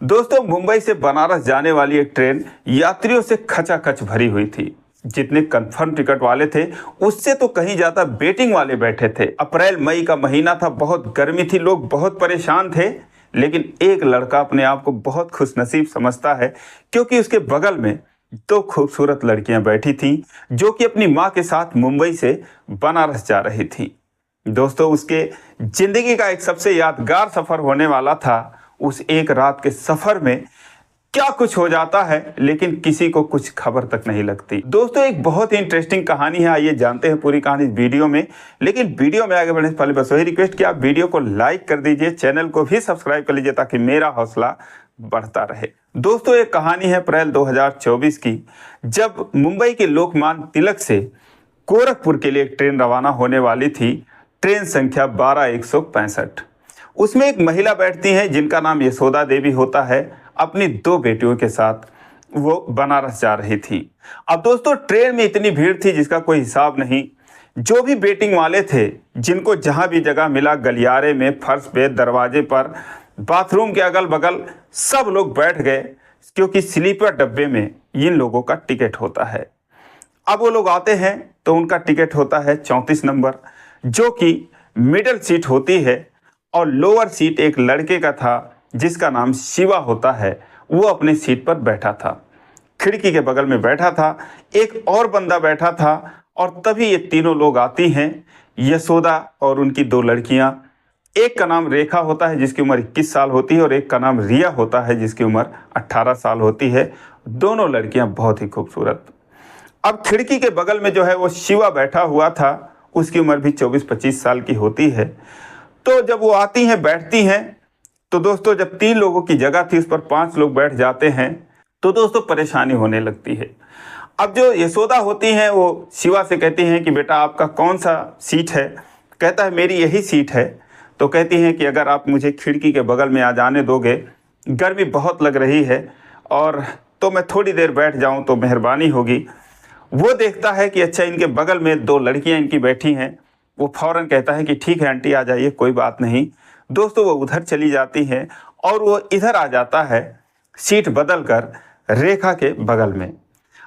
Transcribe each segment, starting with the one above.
दोस्तों, मुंबई से बनारस जाने वाली एक ट्रेन यात्रियों से खचाखच भरी हुई थी। जितने कंफर्म टिकट वाले थे उससे तो कहीं ज्यादा वेटिंग वाले बैठे थे। अप्रैल मई का महीना था, बहुत गर्मी थी, लोग बहुत परेशान थे। लेकिन एक लड़का अपने आप को बहुत खुशनसीब समझता है, क्योंकि उसके बगल में दो खूबसूरत लड़कियां बैठी थीं जो कि अपनी माँ के साथ मुंबई से बनारस जा रही थीं। दोस्तों, उसके जिंदगी का एक सबसे यादगार सफर होने वाला था। उस एक रात के सफर में क्या कुछ हो जाता है, लेकिन किसी को कुछ खबर तक नहीं लगती। दोस्तों, एक बहुत ही इंटरेस्टिंग कहानी है, आइए जानते हैं पूरी कहानी इस वीडियो में। लेकिन वीडियो में आगे बढ़ने से पहले बस वही रिक्वेस्ट कि आप वीडियो को लाइक कर दीजिए, चैनल को भी सब्सक्राइब कर लीजिए ताकि मेरा हौसला बढ़ता रहे। दोस्तों, एक कहानी है अप्रैल 2024 की, जब मुंबई के लोकमान्य तिलक से गोरखपुर के लिए एक ट्रेन रवाना होने वाली थी। ट्रेन संख्या 12165। उसमें एक महिला बैठती हैं जिनका नाम यशोदा देवी होता है। अपनी दो बेटियों के साथ वो बनारस जा रही थी। अब दोस्तों, ट्रेन में इतनी भीड़ थी जिसका कोई हिसाब नहीं। जो भी वेटिंग वाले थे, जिनको जहां भी जगह मिला, गलियारे में, फर्श पे, दरवाजे पर, बाथरूम के अगल बगल, सब लोग बैठ गए, क्योंकि स्लीपर डब्बे में इन लोगों का टिकट होता है। अब वो लोग आते हैं तो उनका टिकट होता है 34 नंबर, जो कि मिडल सीट होती है। और लोअर सीट एक लड़के का था जिसका नाम शिवा होता है। वो अपनी सीट पर बैठा था, खिड़की के बगल में बैठा था। एक और बंदा बैठा था। और तभी ये तीनों लोग आती हैं, यशोदा और उनकी दो लड़कियां। एक का नाम रेखा होता है जिसकी उम्र 21 साल होती है, और एक का नाम रिया होता है जिसकी उम्र 18 साल होती है। दोनों लड़कियां बहुत ही खूबसूरत। अब खिड़की के बगल में जो है वो शिवा बैठा हुआ था, उसकी उम्र भी 24-25 साल की होती है। तो जब वो आती हैं, बैठती हैं, तो दोस्तों, जब 3 लोगों की जगह थी उस पर 5 लोग बैठ जाते हैं, तो दोस्तों परेशानी होने लगती है। अब जो यशोदा होती हैं वो शिवा से कहती हैं कि बेटा आपका कौन सा सीट है। कहता है मेरी यही सीट है। तो कहती हैं कि अगर आप मुझे खिड़की के बगल में आ जाने दोगे, गर्मी बहुत लग रही है, और तो मैं थोड़ी देर बैठ जाऊं तो मेहरबानी होगी। वो देखता है कि अच्छा, इनके बगल में 2 लड़कियां इनकी बैठी हैं। वो फौरन कहता है कि ठीक है आंटी, आ जाइए, कोई बात नहीं। दोस्तों, वो उधर चली जाती हैं और वो इधर आ जाता है, सीट बदल कर रेखा के बगल में।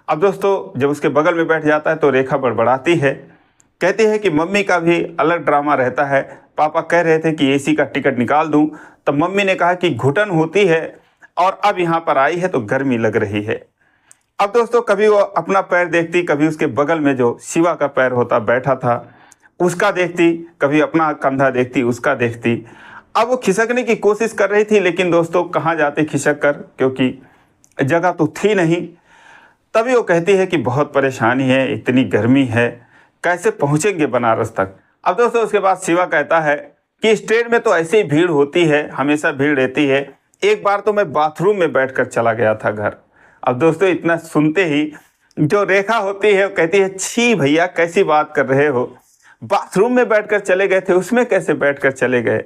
अब दोस्तों, जब उसके बगल में बैठ जाता है तो रेखा बड़बड़ाती है, कहती है कि मम्मी का भी अलग ड्रामा रहता है। पापा कह रहे थे कि एसी का टिकट निकाल दूं, तब मम्मी ने कहा कि घुटन होती है, और अब यहाँ पर आई है तो गर्मी लग रही है। अब दोस्तों, कभी वो अपना पैर देखती, कभी उसके बगल में जो शिवा का पैर होता बैठा था उसका देखती, कभी अपना कंधा देखती, उसका देखती। अब वो खिसकने की कोशिश कर रही थी, लेकिन दोस्तों कहाँ जाते खिसक कर, क्योंकि जगह तो थी नहीं। तभी वो कहती है कि बहुत परेशानी है, इतनी गर्मी है, कैसे पहुँचेंगे बनारस तक। अब दोस्तों, उसके बाद शिवा कहता है कि इस ट्रेन में तो ऐसे ही भीड़ होती है, हमेशा भीड़ रहती है। एक बार तो मैं बाथरूम में बैठकर चला गया था घर। अब दोस्तों, इतना सुनते ही जो रेखा होती है वो कहती है, छी भैया कैसी बात कर रहे हो, बाथरूम में बैठकर चले गए थे, उसमें कैसे बैठकर चले गए।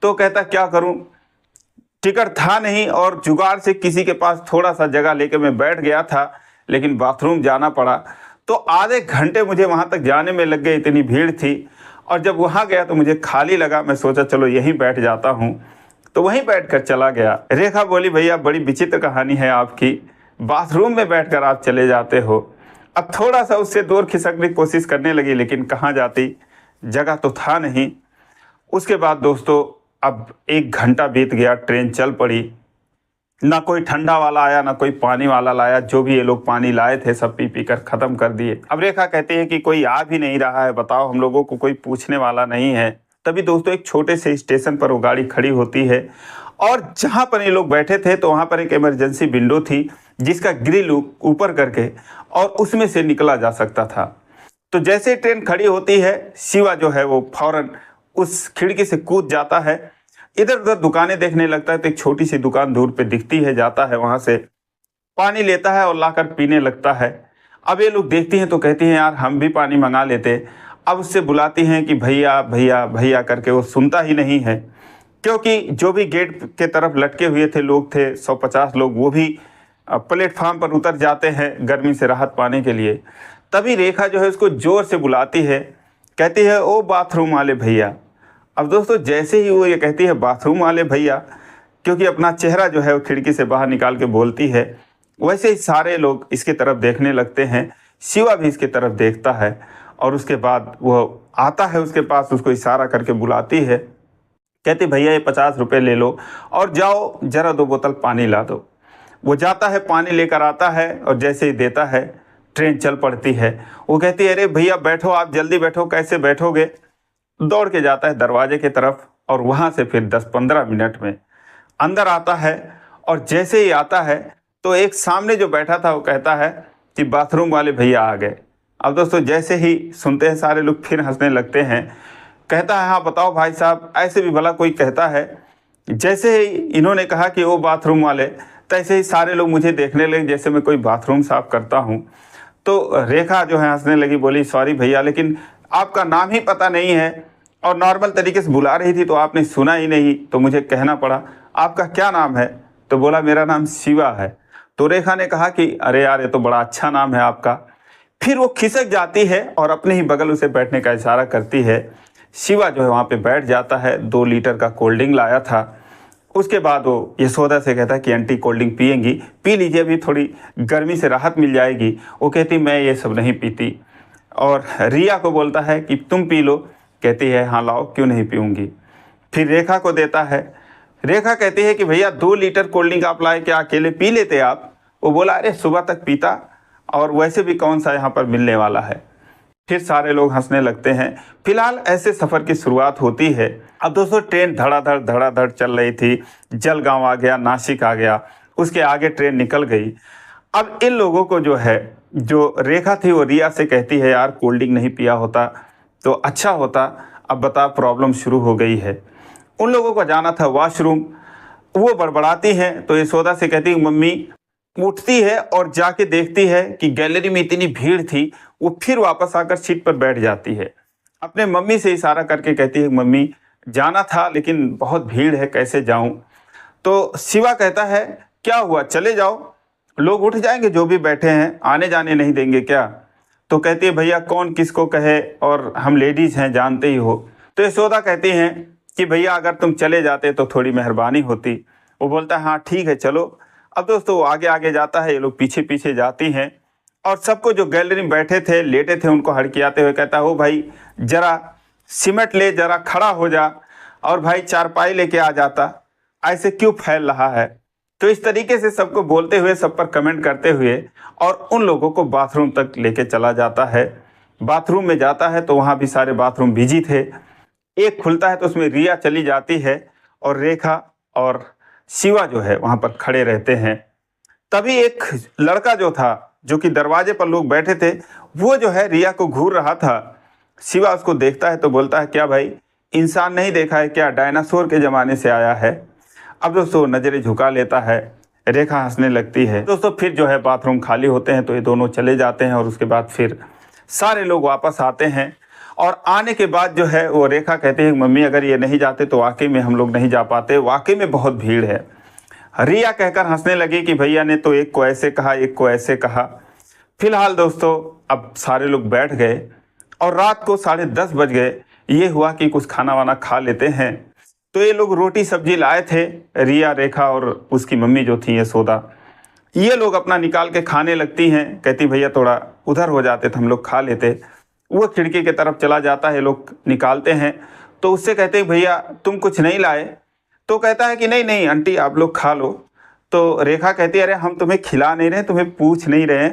तो कहता क्या करूं, टिकट था नहीं, और जुगाड़ से किसी के पास थोड़ा सा जगह लेकर मैं बैठ गया था, लेकिन बाथरूम जाना पड़ा। तो आधे घंटे मुझे वहां तक जाने में लग गए, इतनी भीड़ थी। और जब वहां गया तो मुझे खाली लगा, मैं सोचा चलो यहीं बैठ जाता हूँ, तो वहीं बैठकर चला गया। रेखा बोली, भैया बड़ी विचित्र कहानी है आपकी, बाथरूम में बैठकर आप चले जाते हो। अब थोड़ा सा उससे दूर खिसकने की कोशिश करने लगी, लेकिन कहाँ जाती, जगह तो था नहीं। उसके बाद दोस्तों, अब 1 घंटा बीत गया, ट्रेन चल पड़ी। ना कोई ठंडा वाला आया, ना कोई पानी वाला लाया। जो भी ये लोग पानी लाए थे सब पी पी कर ख़त्म कर दिए। अब रेखा कहती है कि कोई आ भी नहीं रहा है, बताओ, हम लोगों को कोई पूछने वाला नहीं है। तभी दोस्तों, एक छोटे से स्टेशन पर वो गाड़ी खड़ी होती है, और जहाँ पर ये लोग बैठे थे तो वहाँ पर एक इमरजेंसी विंडो थी जिसका ग्रिल ऊपर करके और उसमें से निकला जा सकता था। तो जैसे ट्रेन खड़ी होती है, शिवा जो है वो फौरन उस खिड़की से कूद जाता है, इधर उधर दुकानें देखने लगता है। तो एक छोटी सी दुकान दूर पे दिखती है, जाता है, वहाँ से पानी लेता है और लाकर पीने लगता है। अब ये लोग देखती हैं तो कहती हैं यार हम भी पानी मंगा लेते। अब उससे बुलाती हैं कि भैया भैया भैया करके, वो सुनता ही नहीं है, क्योंकि जो भी गेट के तरफ लटके हुए थे लोग थे 150 लोग, वो भी प्लेटफार्म पर उतर जाते हैं गर्मी से राहत पाने के लिए। तभी रेखा जो है उसको ज़ोर से बुलाती है, कहती है ओ बाथरूम वाले भैया। अब दोस्तों, जैसे ही वो ये कहती है बाथरूम वाले भैया, क्योंकि अपना चेहरा जो है वो खिड़की से बाहर निकाल के बोलती है। वैसे ही सारे लोग इसके तरफ देखने लगते हैं। शिवा भी इसके तरफ देखता है और उसके बाद वो आता है उसके पास, उसको इशारा करके बुलाती है, कहती भैया ये 50 रुपये ले लो और जाओ जरा 2 बोतल पानी ला दो। वो जाता है, पानी लेकर आता है और जैसे ही देता है ट्रेन चल पड़ती है। वो कहती है अरे भैया बैठो, आप जल्दी बैठो, कैसे बैठोगे। दौड़ के जाता है दरवाजे की तरफ और वहाँ से फिर 10-15 मिनट में अंदर आता है। और जैसे ही आता है तो एक सामने जो बैठा था वो कहता है कि बाथरूम वाले भैया आ गए। अब दोस्तों जैसे ही सुनते हैं सारे लोग फिर हंसने लगते हैं। कहता है हाँ बताओ भाई साहब, ऐसे भी भला कोई कहता है। जैसे ही इन्होंने कहा कि वो बाथरूम वाले, तैसे ही सारे लोग मुझे देखने लगे जैसे मैं कोई बाथरूम साफ करता हूँ। तो रेखा जो है हंसने लगी, बोली सॉरी भैया लेकिन आपका नाम ही पता नहीं है और नॉर्मल तरीके से बुला रही थी तो आपने सुना ही नहीं, तो मुझे कहना पड़ा। आपका क्या नाम है? तो बोला मेरा नाम शिवा है। तो रेखा ने कहा कि अरे यार ये तो बड़ा अच्छा नाम है आपका। फिर वो खिसक जाती है और अपने ही बगल उसे बैठने का इशारा करती है। शिवा जो है वहाँ पे बैठ जाता है। 2 लीटर का कोल्ड ड्रिंक लाया था। उसके बाद वो यशोदा से कहता है कि आंटी कोल्ड ड्रिंक पिएंगी, पी लीजिए, अभी थोड़ी गर्मी से राहत मिल जाएगी। वो कहती मैं ये सब नहीं पीती। और रिया को बोलता है कि तुम पी लो। कहती है हाँ लाओ, क्यों नहीं पीऊँगी। फिर रेखा को देता है। रेखा कहती है कि भैया 2 लीटर कोल्ड ड्रिंक आप लाए, क्या अकेले पी लेते आप? वो बोला अरे सुबह तक पीता और वैसे भी कौन सा यहाँ पर मिलने वाला है। फिर सारे लोग हंसने लगते हैं। फिलहाल ऐसे सफ़र की शुरुआत होती है। अब दोस्तों ट्रेन धड़ाधड़ चल रही थी। जलगांव आ गया, नासिक आ गया, उसके आगे ट्रेन निकल गई। अब इन लोगों को जो है, जो रेखा थी वो रिया से कहती है यार कोल्ड ड्रिंक नहीं पिया होता तो अच्छा होता, अब बता प्रॉब्लम शुरू हो गई है। उन लोगों को जाना था वॉशरूम। वो बड़बड़ाती हैं तो यशोदा से कहती है मम्मी। उठती है और जाके देखती है कि गैलरी में इतनी भीड़ थी। वो फिर वापस आकर सीट पर बैठ जाती है। अपने मम्मी से इशारा करके कहती है मम्मी जाना था लेकिन बहुत भीड़ है, कैसे जाऊं। तो शिवा कहता है क्या हुआ, चले जाओ, लोग उठ जाएंगे जो भी बैठे हैं, आने जाने नहीं देंगे क्या। तो कहती है भैया कौन किसको कहे, और हम लेडीज़ हैं जानते ही हो। तो यशोदा कहती हैं कि भैया अगर तुम चले जाते तो थोड़ी मेहरबानी होती। वो बोलता है हाँ ठीक है चलो। अब दोस्तों वो आगे आगे जाता है, ये लोग पीछे पीछे जाती हैं और सबको जो गैलरी में बैठे थे लेटे थे उनको हड़कियाते हुए कहता है ओ भाई जरा सीमेंट ले, जरा खड़ा हो जा, और भाई चारपाई लेके आ जाता, ऐसे क्यों फैल रहा है। तो इस तरीके से सबको बोलते हुए, सब पर कमेंट करते हुए और उन लोगों को बाथरूम तक लेके चला जाता है। बाथरूम में जाता है तो वहाँ भी सारे बाथरूम बिजी थे। एक खुलता है तो उसमें रिया चली जाती है और रेखा और शिवा जो है वहाँ पर खड़े रहते हैं। तभी एक लड़का जो था, जो कि दरवाजे पर लोग बैठे थे, वो जो है रिया को घूर रहा था। शिवा उसको देखता है तो बोलता है क्या भाई इंसान नहीं देखा है क्या, डायनासोर के ज़माने से आया है। अब दोस्तों नज़रें झुका लेता है। रेखा हंसने लगती है। दोस्तों फिर जो है बाथरूम खाली होते हैं तो ये दोनों चले जाते हैं और उसके बाद फिर सारे लोग वापस आते हैं। और आने के बाद जो है वो रेखा कहते हैं मम्मी अगर ये नहीं जाते तो वाकई में हम लोग नहीं जा पाते, वाकई में बहुत भीड़ है। रिया कहकर हंसने लगी कि भैया ने तो एक को ऐसे कहा, एक को ऐसे कहा। फिलहाल दोस्तों अब सारे लोग बैठ गए और रात को 10:30 बज गए। ये हुआ कि कुछ खाना वाना खा लेते हैं। तो ये लोग रोटी सब्जी लाए थे, रिया, रेखा और उसकी मम्मी जो थी यशोदा। ये लोग अपना निकाल के खाने लगती हैं। कहती भैया थोड़ा उधर हो जाते तो हम लोग खा लेते। वो खिड़की की तरफ चला जाता है, लोग निकालते हैं तो उससे कहते हैं भैया तुम कुछ नहीं लाए। तो कहता है कि नहीं नहीं आंटी आप लोग खा लो। तो रेखा कहती है अरे हम तुम्हें खिला नहीं रहे, तुम्हें पूछ नहीं रहे,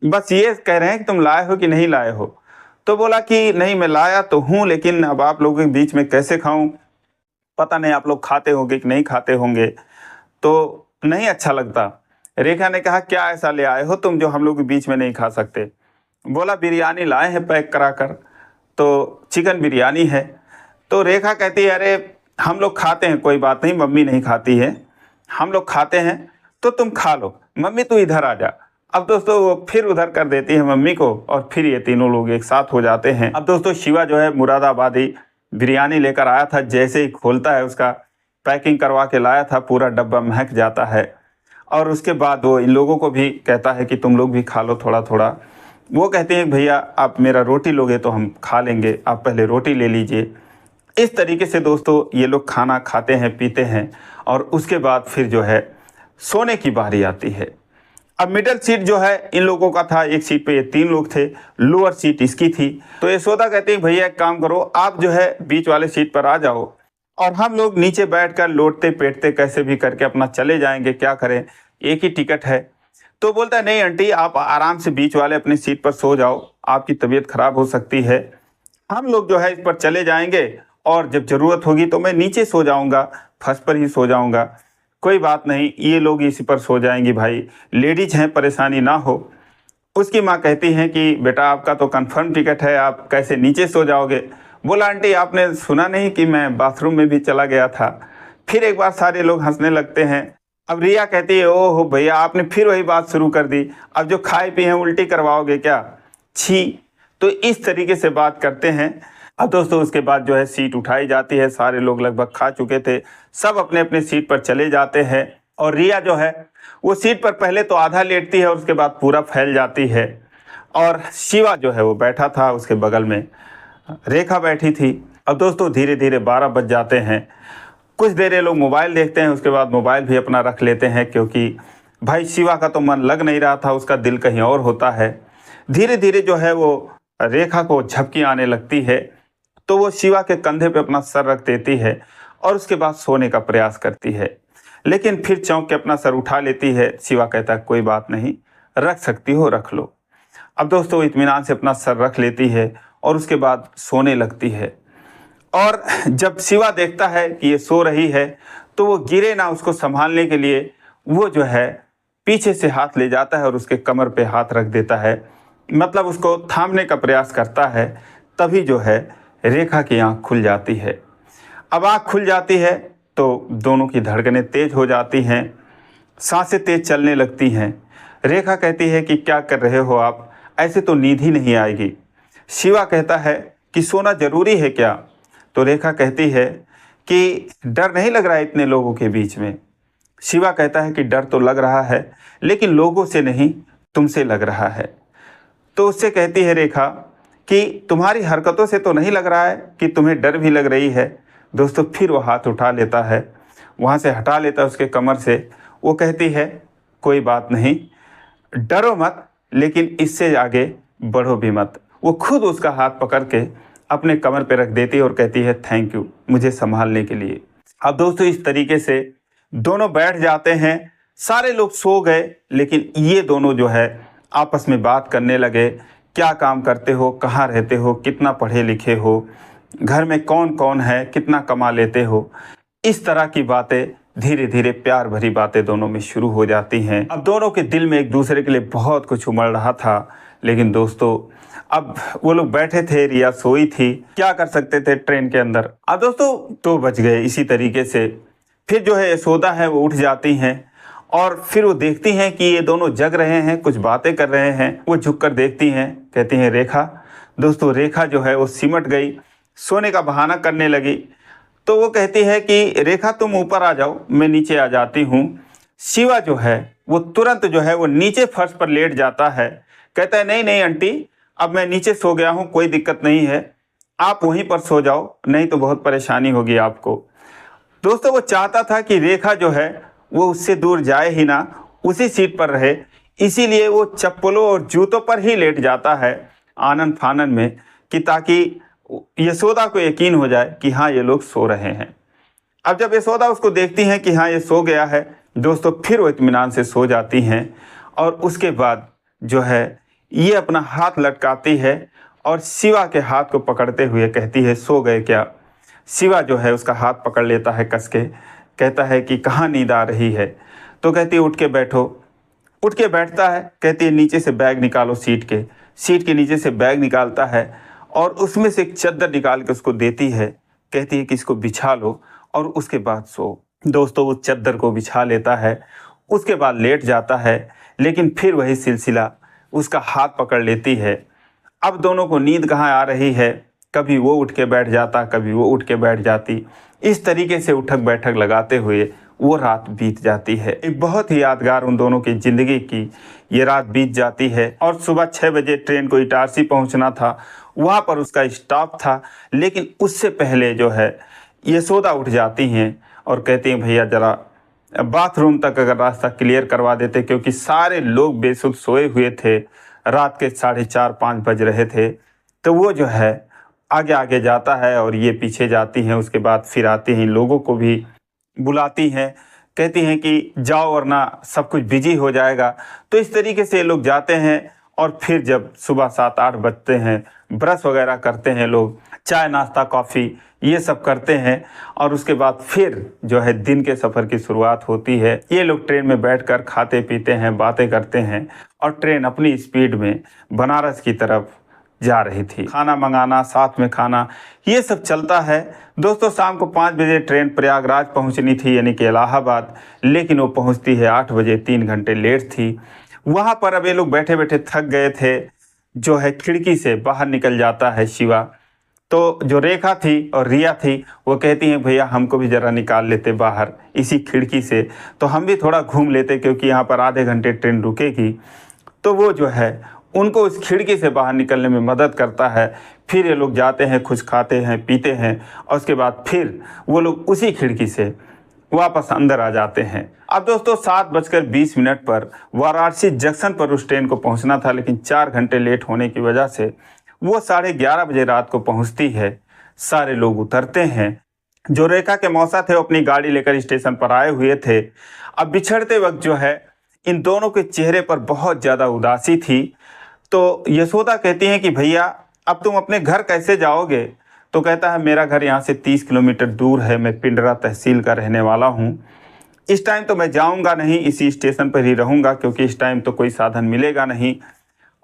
बस ये कह रहे हैं कि तुम लाए हो कि नहीं लाए हो। तो बोला कि नहीं मैं लाया तो हूँ, लेकिन अब आप लोगों के बीच में कैसे खाऊं, पता नहीं आप लोग खाते होंगे कि नहीं खाते होंगे, तो नहीं अच्छा लगता। रेखा ने कहा क्या ऐसा ले आए हो तुम जो हम लोग के बीच में नहीं खा सकते। बोला बिरयानी लाए हैं पैक करा कर, तो चिकन बिरयानी है। तो रेखा कहती है अरे हम लोग खाते हैं, कोई बात नहीं, मम्मी नहीं खाती है, हम लोग खाते हैं तो तुम खा लो, मम्मी तू इधर आ जा। अब दोस्तों वो फिर उधर कर देती है मम्मी को और फिर ये तीनों लोग एक साथ हो जाते हैं। अब दोस्तों शिवा जो है मुरादाबादी बिरयानी लेकर आया था, जैसे ही खोलता है उसका पैकिंग करवा के लाया था, पूरा डब्बा महक जाता है। और उसके बाद वो इन लोगों को भी कहता है कि तुम लोग भी खा लो थोड़ा थोड़ा। वो कहते हैं भैया आप मेरा रोटी लोगे तो हम खा लेंगे, आप पहले रोटी ले लीजिए। इस तरीके से दोस्तों ये लोग खाना खाते हैं, पीते हैं और उसके बाद फिर जो है सोने की बारी आती है। अब मिडल सीट जो है इन लोगों का था, एक सीट पे ये 3 लोग थे, लोअर सीट इसकी थी। तो यशोदा कहती है भैया एक काम करो, आप जो है बीच वाले सीट पर आ जाओ और हम लोग नीचे बैठकर लोटते पेटते कैसे भी करके अपना चले जाएंगे, क्या करें, एक ही टिकट है। तो बोलता है नहीं आंटी, आप आराम से बीच वाले अपनी सीट पर सो जाओ, आपकी तबीयत खराब हो सकती है, हम लोग जो है इस पर चले जाएंगे और जब ज़रूरत होगी तो मैं नीचे सो जाऊंगा, फर्श पर ही सो जाऊंगा, कोई बात नहीं, ये लोग इसी पर सो जाएंगी भाई, लेडीज हैं, परेशानी ना हो। उसकी माँ कहती हैं कि बेटा आपका तो कंफर्म टिकट है, आप कैसे नीचे सो जाओगे। बोला आंटी आपने सुना नहीं कि मैं बाथरूम में भी चला गया था। फिर एक बार सारे लोग हंसने लगते हैं। अब रिया कहती है ओहो भैया आपने फिर वही बात शुरू कर दी, अब जो खाए पिए हैं उल्टी करवाओगे क्या, छी। तो इस तरीके से बात करते हैं। अब दोस्तों उसके बाद जो है सीट उठाई जाती है, सारे लोग लगभग खा चुके थे, सब अपने अपने सीट पर चले जाते हैं और रिया जो है वो सीट पर पहले तो आधा लेटती है और उसके बाद पूरा फैल जाती है। और शिवा जो है वो बैठा था, उसके बगल में रेखा बैठी थी। अब दोस्तों धीरे धीरे 12 बज जाते हैं, कुछ देर ये लोग मोबाइल देखते हैं, उसके बाद मोबाइल भी अपना रख लेते हैं क्योंकि भाई शिवा का तो मन लग नहीं रहा था, उसका दिल कहीं और होता है। धीरे धीरे जो है वो रेखा को झपकी आने लगती है तो वो शिवा के कंधे पे अपना सर रख देती है और उसके बाद सोने का प्रयास करती है, लेकिन फिर चौंक के अपना सर उठा लेती है। शिवा कहता है कोई बात नहीं, रख सकती हो रख लो। अब दोस्तों इत्मीनान से अपना सर रख लेती है और उसके बाद सोने लगती है। और जब शिवा देखता है कि ये सो रही है तो वो गिरे ना, उसको संभालने के लिए वो जो है पीछे से हाथ ले जाता है और उसके कमर पे हाथ रख देता है, मतलब उसको थामने का प्रयास करता है। तभी जो है रेखा की आंख खुल जाती है। अब आंख खुल जाती है तो दोनों की धड़कनें तेज हो जाती हैं, सांसें तेज चलने लगती हैं। रेखा कहती है कि क्या कर रहे हो आप, ऐसे तो नींद ही नहीं आएगी। शिवा कहता है कि सोना जरूरी है क्या। तो रेखा कहती है कि डर नहीं लग रहा है इतने लोगों के बीच में। शिवा कहता है कि डर तो लग रहा है लेकिन लोगों से नहीं, तुमसे लग रहा है। तो उससे कहती है रेखा कि तुम्हारी हरकतों से तो नहीं लग रहा है कि तुम्हें डर भी लग रही है। दोस्तों फिर वो हाथ उठा लेता है, वहाँ से हटा लेता है उसके कमर से। वो कहती है कोई बात नहीं, डरो मत लेकिन इससे आगे बढ़ो भी मत। वो खुद उसका हाथ पकड़ के अपने कमर पे रख देती है और कहती है थैंक यू मुझे संभालने के लिए। अब दोस्तों इस तरीके से दोनों बैठ जाते हैं, सारे लोग सो गए लेकिन ये दोनों जो है आपस में बात करने लगे, क्या काम करते हो, कहाँ रहते हो, कितना पढ़े लिखे हो, घर में कौन कौन है, कितना कमा लेते हो। इस तरह की बातें धीरे धीरे प्यार भरी बातें दोनों में शुरू हो जाती हैं। अब दोनों के दिल में एक दूसरे के लिए बहुत कुछ उमड़ रहा था, लेकिन दोस्तों अब वो लोग बैठे थे, रिया सोई थी, क्या कर सकते थे ट्रेन के अंदर। अब दोस्तों 2 बज गए। इसी तरीके से फिर जो है यशोदा है वो उठ जाती हैं और फिर वो देखती हैं कि ये दोनों जग रहे हैं, कुछ बातें कर रहे हैं। वो झुककर देखती हैं, कहती हैं रेखा। दोस्तों रेखा जो है वो सिमट गई, सोने का बहाना करने लगी। तो वो कहती है कि रेखा तुम ऊपर आ जाओ, मैं नीचे आ जाती हूँ। शिवा जो है वो तुरंत जो है वो नीचे फर्श पर लेट जाता है, कहता है नहीं नहीं आंटी, अब मैं नीचे सो गया हूँ, कोई दिक्कत नहीं है, आप वहीं पर सो जाओ, नहीं तो बहुत परेशानी होगी आपको। दोस्तों वो चाहता था कि रेखा जो है वो उससे दूर जाए ही ना, उसी सीट पर रहे, इसीलिए वो चप्पलों और जूतों पर ही लेट जाता है आनन फानन में, कि ताकि यशोदा को यकीन हो जाए कि हाँ ये लोग सो रहे हैं। अब जब यशोदा उसको देखती हैं कि हाँ ये सो गया है, दोस्तों फिर वो इत्मीनान से सो जाती हैं और उसके बाद जो है ये अपना हाथ लटकाती है और शिवा के हाथ को पकड़ते हुए कहती है सो गए क्या। शिवा जो है उसका हाथ पकड़ लेता है कस के, कहता है कि कहाँ नींद आ रही है। तो कहती है उठ के बैठो। उठ के बैठता है, कहती है नीचे से बैग निकालो, सीट के नीचे से बैग निकालता है और उसमें से एक चद्दर निकाल के उसको देती है, कहती है कि इसको बिछा लो और उसके बाद सो। दोस्तों वो चद्दर को बिछा लेता है, उसके बाद लेट जाता है, लेकिन फिर वही सिलसिला, उसका हाथ पकड़ लेती है। अब दोनों को नींद कहाँ आ रही है, कभी वो उठ के बैठ जाता, कभी वो उठ के बैठ जाती। इस तरीके से उठक बैठक लगाते हुए वो रात बीत जाती है। एक बहुत ही यादगार उन दोनों की ज़िंदगी की ये रात बीत जाती है। और सुबह 6 बजे ट्रेन को इटारसी पहुंचना था, वहाँ पर उसका स्टॉप था। लेकिन उससे पहले जो है यशोदा उठ जाती हैं और कहती हैं भैया ज़रा बाथरूम तक अगर रास्ता क्लियर करवा देते, क्योंकि सारे लोग बेसुध सोए हुए थे। रात के 4:30-5 बज रहे थे। तो वो जो है आगे आगे जाता है और ये पीछे जाती हैं। उसके बाद फिर आती हैं, लोगों को भी बुलाती हैं, कहती हैं कि जाओ वरना सब कुछ बिजी हो जाएगा। तो इस तरीके से लोग जाते हैं और फिर जब सुबह 7-8 बजते हैं, ब्रश वगैरह करते हैं लोग, चाय नाश्ता कॉफ़ी ये सब करते हैं और उसके बाद फिर जो है दिन के सफ़र की शुरुआत होती है। ये लोग ट्रेन में बैठकर खाते पीते हैं, बातें करते हैं और ट्रेन अपनी स्पीड में बनारस की तरफ जा रही थी। खाना मंगाना, साथ में खाना, ये सब चलता है। दोस्तों शाम को 5 बजे ट्रेन प्रयागराज पहुंचनी थी, यानी कि इलाहाबाद, लेकिन वो पहुंचती है 8 बजे, 3 घंटे लेट थी। वहाँ पर अब ये लोग बैठे बैठे थक गए थे। जो है खिड़की से बाहर निकल जाता है शिवा। तो जो रेखा थी और रिया थी वो कहती हैं भैया हमको भी ज़रा निकाल लेते बाहर इसी खिड़की से, तो हम भी थोड़ा घूम लेते, क्योंकि यहाँ पर आधे घंटे ट्रेन रुकेगी। तो वो जो है उनको उस खिड़की से बाहर निकलने में मदद करता है। फिर ये लोग जाते हैं, कुछ खाते हैं, पीते हैं और उसके बाद फिर वो लोग उसी खिड़की से वापस अंदर आ जाते हैं। अब दोस्तों 7:20 पर वाराणसी जंक्शन पर उस ट्रेन को पहुंचना था, लेकिन 4 घंटे लेट होने की वजह से वो 11:30 बजे रात को पहुंचती है। सारे लोग उतरते हैं। जो रेखा के मौसा थे वो अपनी गाड़ी लेकर स्टेशन पर आए हुए थे। अब बिछड़ते वक्त जो है इन दोनों के चेहरे पर बहुत ज़्यादा उदासी थी। तो यशोदा कहती हैं कि भैया अब तुम अपने घर कैसे जाओगे? तो कहता है मेरा घर यहाँ से 30 किलोमीटर दूर है, मैं पिंडरा तहसील का रहने वाला हूँ। इस टाइम तो मैं जाऊँगा नहीं, इसी स्टेशन पर ही रहूँगा, क्योंकि इस टाइम तो कोई साधन मिलेगा नहीं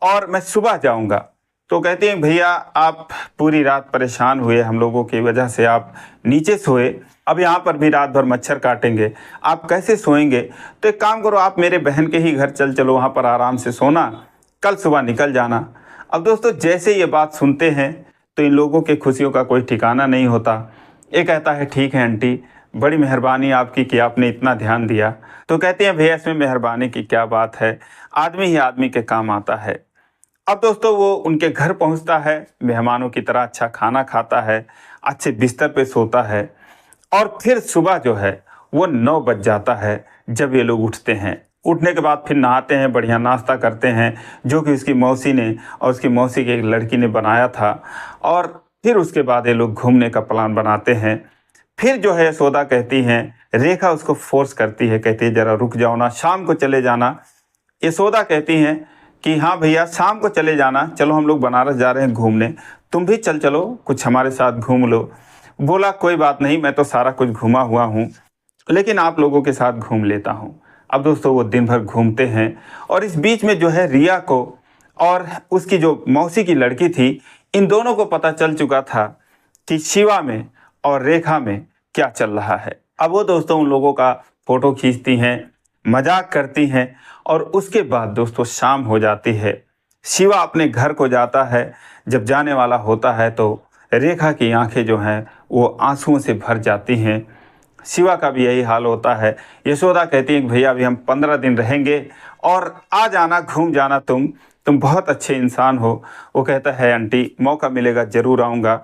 और मैं सुबह जाऊँगा। तो कहते हैं भैया आप पूरी रात परेशान हुए, हम लोगों की वजह से आप नीचे सोए, अब यहाँ पर भी रात भर मच्छर काटेंगे, आप कैसे सोएंगे? तो एक काम करो, आप मेरे बहन के ही घर चलो, वहाँ पर आराम से सोना, कल सुबह निकल जाना। अब दोस्तों जैसे ये बात सुनते हैं तो इन लोगों के खुशियों का कोई ठिकाना नहीं होता। ये कहता है ठीक है आंटी, बड़ी मेहरबानी आपकी कि आपने इतना ध्यान दिया। तो कहते हैं भैया इसमें मेहरबानी की क्या बात है, आदमी ही आदमी के काम आता है। अब दोस्तों वो उनके घर पहुंचता है, मेहमानों की तरह अच्छा खाना खाता है, अच्छे बिस्तर पे सोता है और फिर सुबह जो है वो 9 बज जाता है जब ये लोग उठते हैं। उठने के बाद फिर नहाते हैं, बढ़िया नाश्ता करते हैं जो कि उसकी मौसी ने और उसकी मौसी की एक लड़की ने बनाया था। और फिर उसके बाद ये लोग घूमने का प्लान बनाते हैं। फिर जो है यशोदा कहती हैं, रेखा उसको फोर्स करती है, कहती है ज़रा रुक जाओ ना, शाम को चले जाना। यशोदा कहती हैं कि हाँ भैया शाम को चले जाना, चलो हम लोग बनारस जा रहे हैं घूमने, तुम भी चलो कुछ हमारे साथ घूम लो। बोला कोई बात नहीं, मैं तो सारा कुछ घूमा हुआ हूँ, लेकिन आप लोगों के साथ घूम लेता हूँ। अब दोस्तों वो दिन भर घूमते हैं और इस बीच में जो है रिया को और उसकी जो मौसी की लड़की थी, इन दोनों को पता चल चुका था कि शिवा में और रेखा में क्या चल रहा है। अब वो दोस्तों उन लोगों का फ़ोटो खींचती हैं, मजाक करती हैं और उसके बाद दोस्तों शाम हो जाती है। शिवा अपने घर को जाता है। जब जाने वाला होता है तो रेखा की आंखें जो हैं वो आंसुओं से भर जाती हैं। शिवा का भी यही हाल होता है। यशोदा कहती है कि भैया अभी हम 15 दिन रहेंगे और आ जाना, घूम जाना, तुम बहुत अच्छे इंसान हो। वो कहता है आंटी मौका मिलेगा ज़रूर आऊँगा,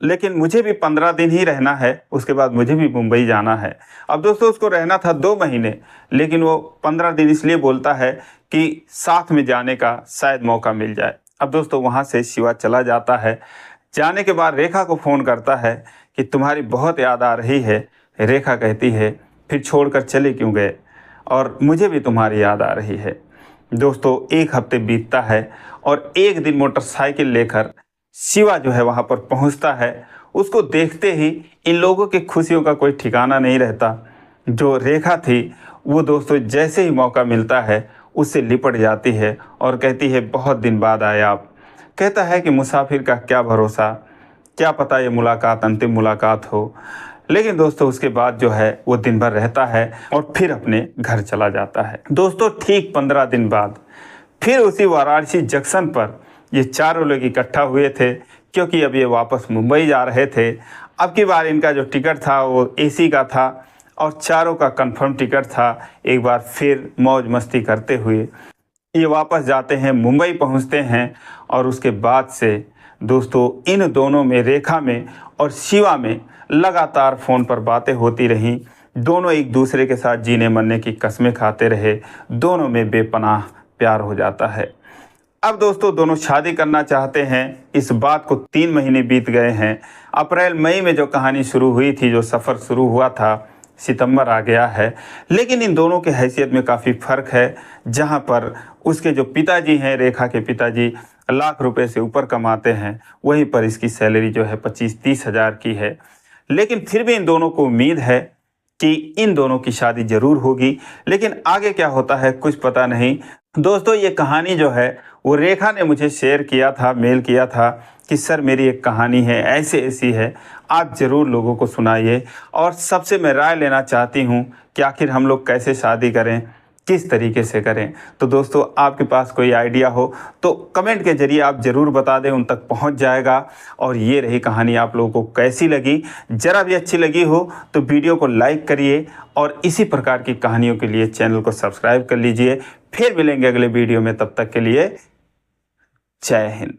लेकिन मुझे भी 15 दिन ही रहना है, उसके बाद मुझे भी मुंबई जाना है। अब दोस्तों उसको रहना था 2 महीने, लेकिन वो 15 दिन इसलिए बोलता है कि साथ में जाने का शायद मौका मिल जाए। अब दोस्तों वहाँ से शिवा चला जाता है। जाने के बाद रेखा को फ़ोन करता है कि तुम्हारी बहुत याद आ रही है। रेखा कहती है फिर छोड़कर चले क्यों गए, और मुझे भी तुम्हारी याद आ रही है। दोस्तों 1 हफ्ते बीतता है और एक दिन मोटरसाइकिल लेकर शिवा जो है वहाँ पर पहुँचता है। उसको देखते ही इन लोगों की खुशियों का कोई ठिकाना नहीं रहता। जो रेखा थी वो दोस्तों जैसे ही मौका मिलता है उससे लिपट जाती है और कहती है बहुत दिन बाद आए आप। कहता है कि मुसाफिर का क्या भरोसा, क्या पता ये मुलाकात अंतिम मुलाकात हो। लेकिन दोस्तों उसके बाद जो है वो दिन भर रहता है और फिर अपने घर चला जाता है। दोस्तों ठीक 15 दिन बाद फिर उसी वाराणसी जंक्शन पर ये चारों लोग इकट्ठा हुए थे, क्योंकि अब ये वापस मुंबई जा रहे थे। अब की बार इनका जो टिकट था वो एसी का था और चारों का कंफर्म टिकट था। एक बार फिर मौज मस्ती करते हुए ये वापस जाते हैं, मुंबई पहुंचते हैं और उसके बाद से दोस्तों इन दोनों में, रेखा में और शिवा में लगातार फ़ोन पर बातें होती रहीं। दोनों एक दूसरे के साथ जीने मरने की कस्में खाते रहे। दोनों में बेपनाह प्यार हो जाता है। अब दोस्तों दोनों शादी करना चाहते हैं। इस बात को 3 महीने बीत गए हैं। अप्रैल मई में जो कहानी शुरू हुई थी, जो सफ़र शुरू हुआ था, सितंबर आ गया है। लेकिन इन दोनों के हैसियत में काफ़ी फ़र्क है। जहां पर उसके जो पिताजी हैं, रेखा के पिताजी लाख रुपए से ऊपर कमाते हैं, वहीं पर इसकी सैलरी जो है 25-30 हज़ार की है। लेकिन फिर भी इन दोनों को उम्मीद है कि इन दोनों की शादी ज़रूर होगी। लेकिन आगे क्या होता है कुछ पता नहीं। दोस्तों ये कहानी जो है वो रेखा ने मुझे शेयर किया था, मेल किया था कि सर मेरी एक कहानी है, ऐसे ऐसी है, आप ज़रूर लोगों को सुनाइए। और सबसे मैं राय लेना चाहती हूँ कि आखिर हम लोग कैसे शादी करें, किस तरीके से करें। तो दोस्तों आपके पास कोई आइडिया हो तो कमेंट के ज़रिए आप ज़रूर बता दें, उन तक पहुंच जाएगा। और ये रही कहानी, आप लोगों को कैसी लगी। ज़रा भी अच्छी लगी हो तो वीडियो को लाइक करिए और इसी प्रकार की कहानियों के लिए चैनल को सब्सक्राइब कर लीजिए। फिर मिलेंगे अगले वीडियो में, तब तक के लिए जय हिंद।